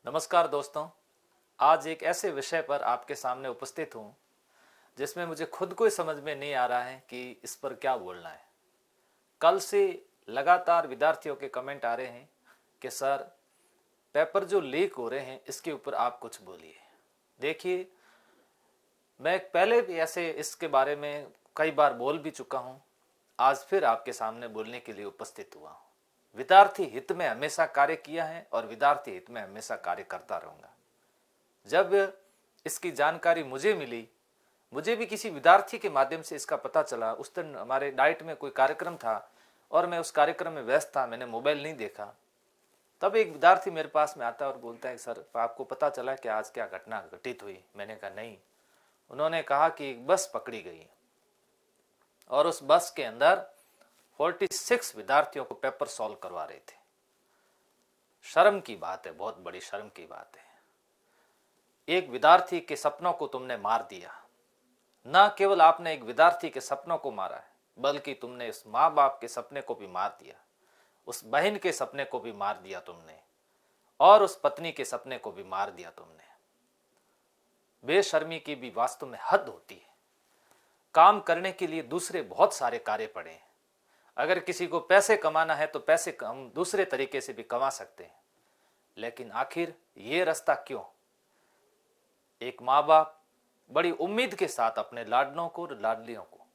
नमस्कार दोस्तों। आज एक ऐसे विषय पर आपके सामने उपस्थित हूँ जिसमें मुझे खुद को ही समझ में नहीं आ रहा है कि इस पर क्या बोलना है। कल से लगातार विद्यार्थियों के कमेंट आ रहे हैं कि सर पेपर जो लीक हो रहे हैं इसके ऊपर आप कुछ बोलिए। देखिए, मैं पहले भी ऐसे इसके बारे में कई बार बोल भी चुका हूँ। आज फिर आपके सामने बोलने के लिए उपस्थित हुआ हूँ। विद्यार्थी हित में हमेशा कार्य किया है और विद्यार्थी हित में हमेशा कार्य करता रहूँगा। जब इसकी जानकारी मुझे मिली, मुझे भी किसी विद्यार्थी के माध्यम से इसका पता चला। उस दिन हमारे डाइट में कोई कार्यक्रम था और मैं उस कार्यक्रम में व्यस्त था, मैंने मोबाइल नहीं देखा। तब एक विद्यार्थी मेरे पास में आता है और बोलता है, सर आपको पता चला कि आज क्या घटना घटित हुई? मैंने कहा नहीं। उन्होंने कहा कि एक बस पकड़ी गई और उस बस के अंदर 46 विद्यार्थियों को पेपर सॉल्व करवा रहे थे। शर्म की बात है, बहुत बड़ी शर्म की बात है। एक विद्यार्थी के सपनों को तुमने मार दिया। न केवल आपने एक विद्यार्थी के सपनों को मारा है, बल्कि तुमने उस माँ बाप के सपने को भी मार दिया, उस बहन के सपने को भी मार दिया तुमने, और उस पत्नी के सपने को भी मार दिया तुमने। बेशर्मी की भी वास्तव में हद होती है। काम करने के लिए दूसरे बहुत सारे कार्य पड़े हैं। अगर किसी को पैसे कमाना है तो पैसे हम दूसरे तरीके से भी कमा सकते हैं, लेकिन आखिर ये रास्ता क्यों? एक माँ बाप बड़ी उम्मीद के साथ अपने लाडलों को और लाडलियों को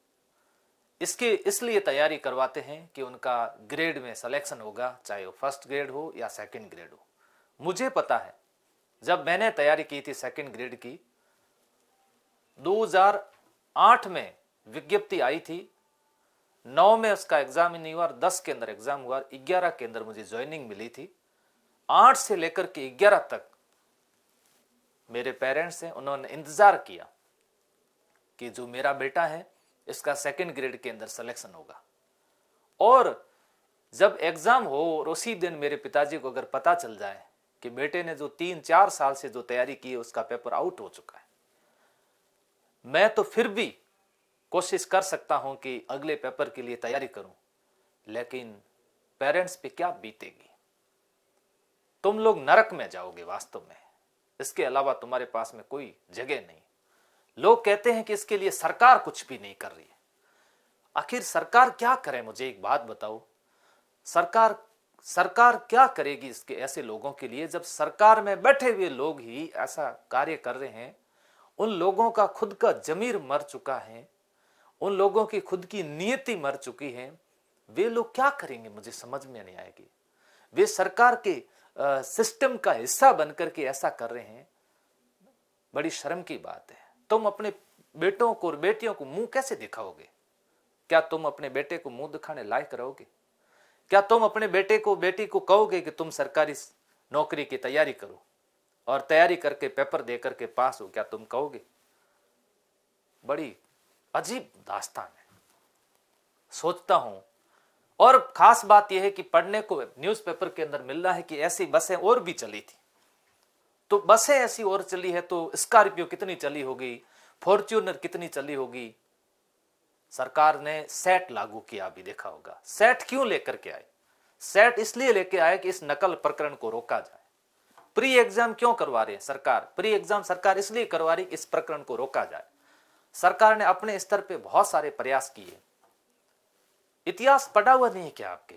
इसलिए तैयारी करवाते हैं कि उनका ग्रेड में सिलेक्शन होगा, चाहे वो फर्स्ट ग्रेड हो या सेकंड ग्रेड हो। मुझे पता है, जब मैंने तैयारी की थी सेकंड ग्रेड की, 2008 में विज्ञप्ति आई थी, 9 में उसका एग्जाम नहीं हुआ, 10 के अंदर एग्जाम हुआ, 11 के अंदर मुझे ज्वाइनिंग मिली थी। 8 से लेकर के 11 तक मेरे पेरेंट्स हैं, उन्होंने इंतजार किया कि जो मेरा बेटा है इसका सेकंड ग्रेड के अंदर सिलेक्शन होगा। और जब एग्जाम हो और उसी दिन मेरे पिताजी को अगर पता चल जाए कि बेटे ने जो 3-4 साल से जो तैयारी की है उसका पेपर आउट हो चुका है, मैं तो फिर भी कोशिश कर सकता हूं कि अगले पेपर के लिए तैयारी करूं, लेकिन पेरेंट्स पे क्या बीतेगी? तुम लोग नरक में जाओगे वास्तव में। इसके अलावा तुम्हारे पास में कोई जगह नहीं। लोग कहते हैं कि इसके लिए सरकार कुछ भी नहीं कर रही है। आखिर सरकार क्या करे? मुझे एक बात बताओ, सरकार क्या करेगी इसके ऐसे लोगों के लिए, जब सरकार में बैठे हुए लोग ही ऐसा कार्य कर रहे हैं? उन लोगों का खुद का जमीर मर चुका है, उन लोगों की खुद की नियति मर चुकी है। वे लोग क्या करेंगे? मुझे समझ में नहीं आएगी। वे सरकार के सिस्टम का हिस्सा बनकर के ऐसा कर रहे हैं। बड़ी शर्म की बात है। तुम अपने बेटों को और बेटियों को मुंह कैसे दिखाओगे? क्या तुम अपने बेटे को मुंह दिखाने लायक रहोगे? क्या तुम अपने बेटे को बेटी को कहोगे कि तुम सरकारी नौकरी की तैयारी करो और तैयारी करके पेपर दे करके पास हो? क्या तुम कहोगे? बड़ी अजीब दास्तान है, सोचता हूं। और खास बात यह है कि पढ़ने को न्यूज़पेपर के अंदर मिल रहा है कि ऐसी बसें और भी चली थी। तो बसें ऐसी और चली है तो स्कॉर्पियो कितनी चली होगी, फॉर्च्यूनर कितनी चली होगी। सरकार ने सेट लागू किया, अभी देखा होगा। सेट क्यों लेकर के आए? सेट इसलिए लेके आए कि इस नकल प्रकरण को रोका जाए। प्री एग्जाम क्यों करवा रही है सरकार? प्री एग्जाम सरकार इसलिए करवा रही कि इस प्रकरण को रोका जाए। सरकार ने अपने स्तर पे बहुत सारे प्रयास किए। इतिहास पढ़ा हुआ नहीं है क्या आपके?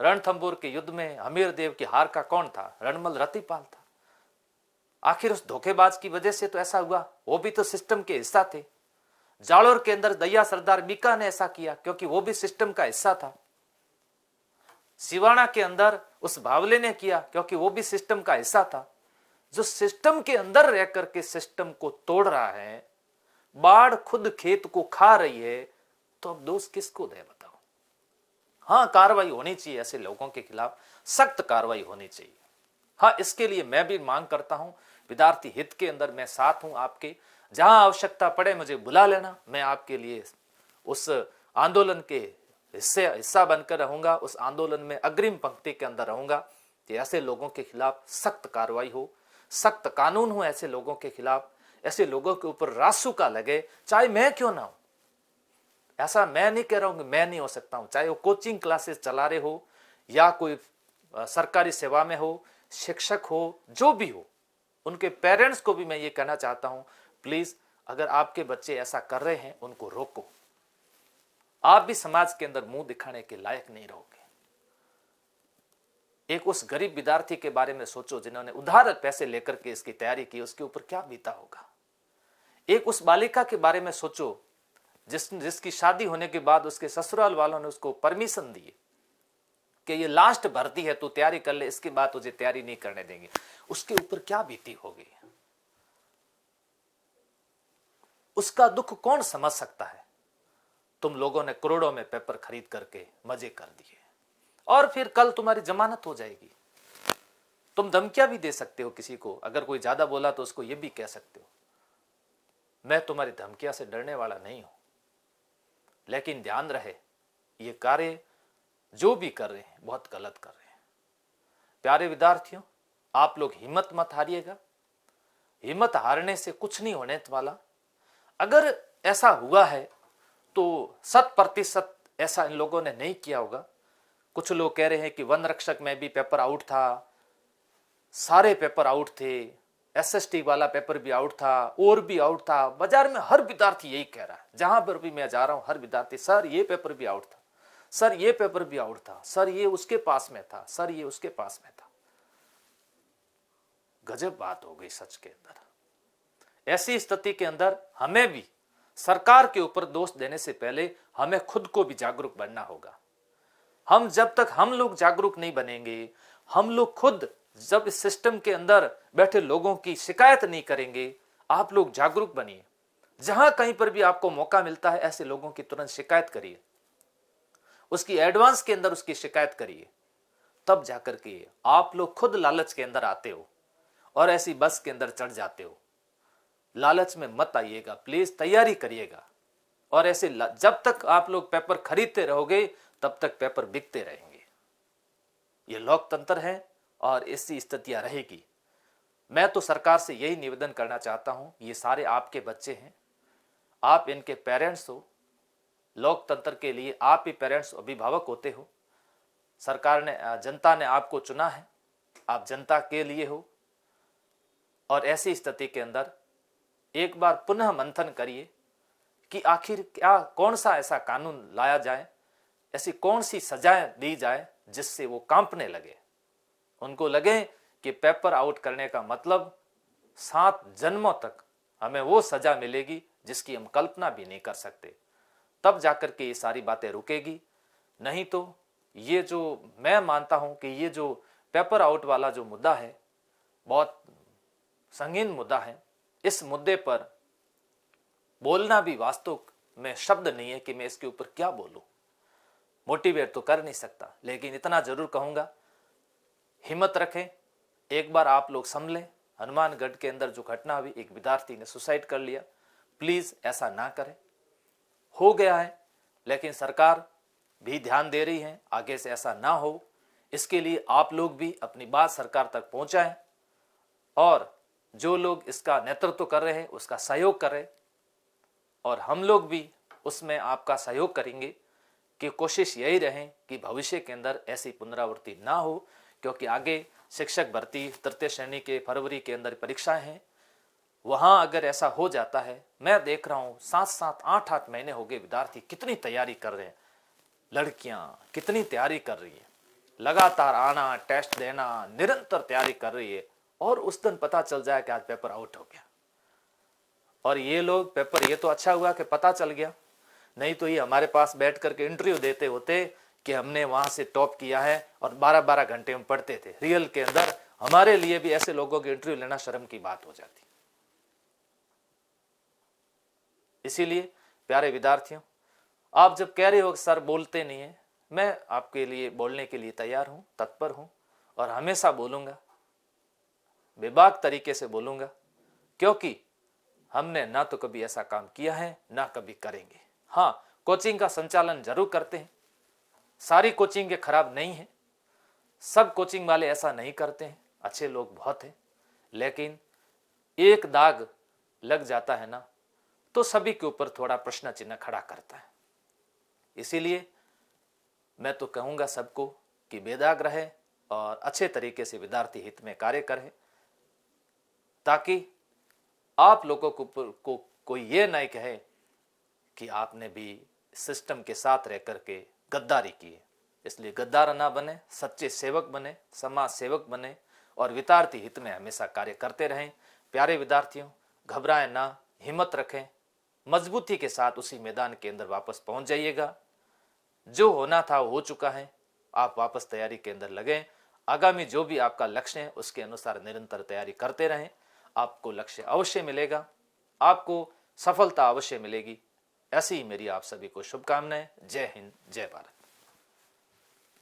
रणथंभौर के युद्ध में हमीरदेव की हार का कौन था? रणमल रतिपाल था। आखिर उस धोखेबाज की वजह से तो ऐसा हुआ। वो भी तो सिस्टम के हिस्सा थे। जालोर के अंदर दैया सरदार बीका ने ऐसा किया क्योंकि वो भी सिस्टम का हिस्सा था। सिवाना के अंदर उस भावले ने किया क्योंकि वो भी सिस्टम का हिस्सा था। जो सिस्टम के अंदर रह करके सिस्टम को तोड़ रहा है, बाढ़ खुद खेत को खा रही है, तो अब दोष किसको दे बताओ? हाँ, कार्रवाई होनी चाहिए, ऐसे लोगों के खिलाफ सख्त कार्रवाई होनी चाहिए। हाँ, इसके लिए मैं भी मांग करता हूं, विद्यार्थी हित के अंदर मैं साथ हूं आपके। जहां आवश्यकता पड़े मुझे बुला लेना, मैं आपके लिए उस आंदोलन के हिस्सा बनकर रहूंगा, उस आंदोलन में अग्रिम पंक्ति के अंदर रहूंगा कि ऐसे लोगों के खिलाफ सख्त कार्रवाई हो, सख्त कानून हो ऐसे लोगों के खिलाफ। ऐसे लोगों के ऊपर रासुका लगे, चाहे मैं क्यों ना हूं। ऐसा मैं नहीं कह रहा हूं कि मैं नहीं हो सकता हूं, चाहे वो कोचिंग क्लासेस चला रहे हो या कोई सरकारी सेवा में हो, शिक्षक हो, जो भी हो, उनके पेरेंट्स को भी मैं ये कहना चाहता हूं, प्लीज अगर आपके बच्चे ऐसा कर रहे हैं उनको रोको। आप भी समाज के अंदर मुंह दिखाने के लायक नहीं रहोगे। एक उस गरीब विद्यार्थी के बारे में सोचो जिन्होंने उधार पैसे लेकर के इसकी तैयारी की, उसके ऊपर क्या बीता होगा। एक उस बालिका के बारे में सोचो जिसकी शादी होने के बाद उसके ससुराल वालों ने उसको परमिशन दी कि ये लास्ट भर्ती है, तू तैयारी कर ले, इसके बाद तुझे तैयारी नहीं करने देंगे। उसके ऊपर क्या बीती होगी, उसका दुख कौन समझ सकता है। तुम लोगों ने करोड़ों में पेपर खरीद करके मजे कर दिए और फिर कल तुम्हारी जमानत हो जाएगी। तुम धमकियां भी दे सकते हो किसी को, अगर कोई ज्यादा बोला तो उसको यह भी कह सकते हो मैं तुम्हारी धमकियां से डरने वाला नहीं हूं। लेकिन ध्यान रहे, ये कार्य जो भी कर रहे हैं बहुत गलत कर रहे हैं। प्यारे विद्यार्थियों, आप लोग हिम्मत मत हारिएगा। हिम्मत हारने से कुछ नहीं होने वाला। अगर ऐसा हुआ है तो 100% ऐसा इन लोगों ने नहीं किया होगा। कुछ लोग कह रहे हैं कि वन रक्षक में भी पेपर आउट था, सारे पेपर आउट थे, एसएसटी वाला पेपर भी आउट था और भी आउट था। बाजार में हर विद्यार्थी यही कह रहा है, जहां पर भी मैं जा रहा हूं हर विद्यार्थी, सर ये पेपर भी आउट था, सर ये पेपर भी आउट था, सर ये उसके पास में था, सर ये उसके पास में था। गजब बात हो गई सच के अंदर। ऐसी स्थिति के अंदर हमें भी सरकार के ऊपर दोष देने से पहले हमें खुद को भी जागरूक बनना होगा। जब तक हम लोग जागरूक नहीं बनेंगे, हम लोग खुद जब इस सिस्टम के अंदर बैठे लोगों की शिकायत नहीं करेंगे। आप लोग जागरूक बनिए, जहां कहीं पर भी आपको मौका मिलता है ऐसे लोगों की तुरंत शिकायत करिए, उसकी एडवांस के अंदर उसकी शिकायत करिए। तब जाकर के आप लोग खुद लालच के अंदर आते हो और ऐसी बस के अंदर चढ़ जाते हो। लालच में मत आइएगा, प्लीज तैयारी करिएगा। और ऐसे जब तक आप लोग पेपर खरीदते रहोगे तब तक पेपर बिकते रहेंगे। ये लोकतंत्र है और ऐसी स्थितियां रहेगी। मैं तो सरकार से यही निवेदन करना चाहता हूं, ये सारे आपके बच्चे हैं, आप इनके पेरेंट्स हो। लोकतंत्र के लिए आप ही पेरेंट्स अभिभावक होते हो। सरकार ने, जनता ने आपको चुना है, आप जनता के लिए हो। और ऐसी स्थिति के अंदर एक बार पुनः मंथन करिए कि आखिर क्या, कौन सा ऐसा कानून लाया जाए, ऐसी कौन सी सजाएं दी जाए जिससे वो कांपने लगे, उनको लगे कि पेपर आउट करने का मतलब 7 जन्मों तक हमें वो सजा मिलेगी जिसकी हम कल्पना भी नहीं कर सकते। तब जाकर के ये सारी बातें रुकेगी। नहीं तो ये जो मैं मानता हूं कि ये जो पेपर आउट वाला जो मुद्दा है बहुत संगीन मुद्दा है। इस मुद्दे पर बोलना भी वास्तव में शब्द नहीं है कि मैं इसके ऊपर क्या बोलूं। मोटिवेट तो कर नहीं सकता, लेकिन इतना जरूर कहूंगा, हिम्मत रखें। एक बार आप लोग संभलें। हनुमानगढ़ के अंदर जो घटना हुई, एक विद्यार्थी ने सुसाइड कर लिया, प्लीज ऐसा ना करें। हो गया है, लेकिन सरकार भी ध्यान दे रही है आगे से ऐसा ना हो। इसके लिए आप लोग भी अपनी बात सरकार तक पहुंचाएं और जो लोग इसका नेतृत्व कर रहे हैं उसका सहयोग करें, और हम लोग भी उसमें आपका सहयोग करेंगे कि कोशिश यही रहे कि भविष्य के अंदर ऐसी पुनरावृत्ति ना हो। क्योंकि आगे शिक्षक भर्ती 3य श्रेणी के फरवरी के अंदर परीक्षाएं हैं, वहां अगर ऐसा हो जाता है, मैं देख रहा हूं 7-7, 8-8 महीने हो गए विद्यार्थी कितनी तैयारी कर रहे हैं, लड़कियां कितनी तैयारी कर रही है, लगातार आना, टेस्ट देना, निरंतर तैयारी कर रही है, और उस दिन पता चल जाए कि आज पेपर आउट हो गया। और ये लोग पेपर, ये तो अच्छा हुआ कि पता चल गया, नहीं तो ये हमारे पास बैठ करके इंटरव्यू देते होते कि हमने वहां से टॉप किया है, और 12-12 घंटे में पढ़ते थे। रियल के अंदर हमारे लिए भी ऐसे लोगों के इंटरव्यू लेना शर्म की बात हो जाती। इसीलिए प्यारे विद्यार्थियों, आप जब कह रहे हो सर बोलते नहीं है, मैं आपके लिए बोलने के लिए तैयार हूं, तत्पर हूं, और हमेशा बोलूंगा, बेबाक तरीके से बोलूंगा, क्योंकि हमने ना तो कभी ऐसा काम किया है ना कभी करेंगे। हाँ, कोचिंग का संचालन जरूर करते हैं, सारी कोचिंग खराब नहीं है, सब कोचिंग वाले ऐसा नहीं करते हैं, अच्छे लोग बहुत हैं, लेकिन एक दाग लग जाता है ना तो सभी के ऊपर थोड़ा प्रश्न चिन्ह खड़ा करता है। इसीलिए मैं तो कहूंगा सबको कि बेदाग रहे, और अच्छे तरीके से विद्यार्थी हित में कार्य करें, ताकि आप लोगों को कोई ये नहीं कहे कि आपने भी सिस्टम के साथ रह करके गद्दारी की है। इसलिए गद्दार ना बने, सच्चे सेवक बने, समाज सेवक बने और विद्यार्थी हित में हमेशा कार्य करते रहें। प्यारे विद्यार्थियों, घबराएं ना, हिम्मत रखें, मजबूती के साथ उसी मैदान के अंदर वापस पहुंच जाइएगा। जो होना था वो हो चुका है, आप वापस तैयारी के अंदर लगें। आगामी जो भी आपका लक्ष्य है उसके अनुसार निरंतर तैयारी करते रहें। आपको लक्ष्य अवश्य मिलेगा, आपको सफलता अवश्य मिलेगी। ऐसी ही मेरी आप सभी को शुभकामनाएं। जय हिंद, जय भारत।